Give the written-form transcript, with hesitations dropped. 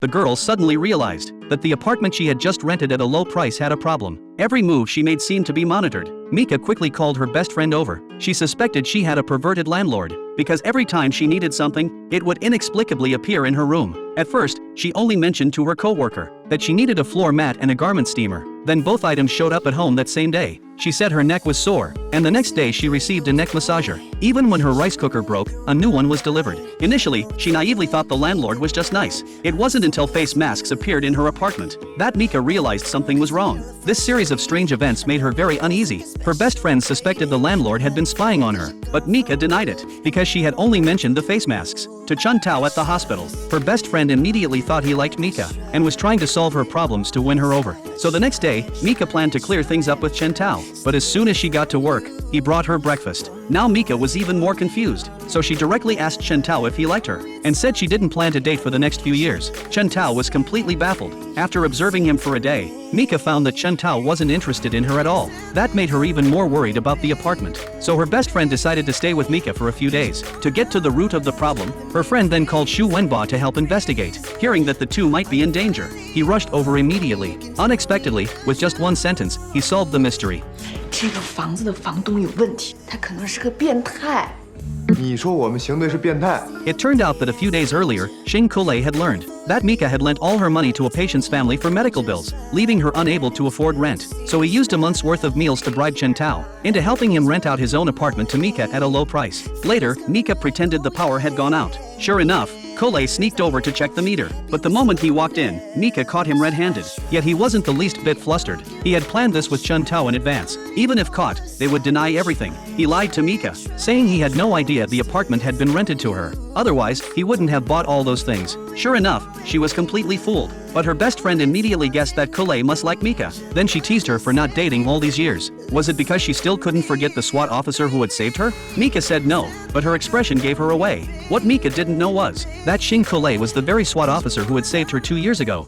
The girl suddenly realized that the apartment she had just rented at a low price had a problem. Every move she made seemed to be monitored. Mika quickly called her best friend over. She suspected she had a perverted landlord, because every time she needed something, it would inexplicably appear in her room. At first, she only mentioned to her coworker that she needed a floor mat and a garment steamer. Then both items showed up at home that same day. She said her neck was sore, and the next day she received a neck massager. Even when her rice cooker broke, a new one was delivered. Initially, she naively thought the landlord was just nice. It wasn't until face masks appeared in her apartment that Mika realized something was wrong. This series of strange events made her very uneasy. Her best friend suspected the landlord had been spying on her, but Mika denied it, because she had only mentioned the face masks to Chun Tao at the hospital. Her best friend immediately thought he liked Mika, and was trying to solve her problems to win her over. So the next day, Mika planned to clear things up with Chun Tao, but as soon as she got to work, he brought her breakfast. Now Mika was even more confused, so she directly asked Chun Tao if he liked her, and said she didn't plan to date for the next few years. Chun Tao was completely baffled. After observing him for a day, Mika found that Chun Tao wasn't interested in her at all. That made her even more worried about the apartment. So her best friend decided to stay with Mika for a few days. To get to the root of the problem, her friend then called Shu Wenba to help investigate. Hearing that the two might be in danger, he rushed over immediately. Unexpectedly, with just one sentence, he solved the mystery. 这个房子的房东有问题，他可能是个变态。你说我们行对是变态？ It turned out that a few days earlier, Xing Kulei had learned that Mika had lent all her money to a patient's family for medical bills, leaving her unable to afford rent. So he used a month's worth of meals to bribe Chen Tao into helping him rent out his own apartment to Mika at a low price. Later, Mika pretended the power had gone out. Sure enough, Kulei sneaked over to check the meter, but the moment he walked in, Mika caught him red-handed. Yet he wasn't the least bit flustered. He had planned this with Chun Tao in advance. Even if caught, they would deny everything. He lied to Mika, saying he had no idea the apartment had been rented to her. Otherwise, he wouldn't have bought all those things. Sure enough, she was completely fooled. But her best friend immediately guessed that Kulei must like Mika. Then she teased her for not dating all these years. Was it because she still couldn't forget the SWAT officer who had saved her? Mika said no, but her expression gave her away. What Mika didn't know was that Xing Kulei was the very SWAT officer who had saved her 2 years ago.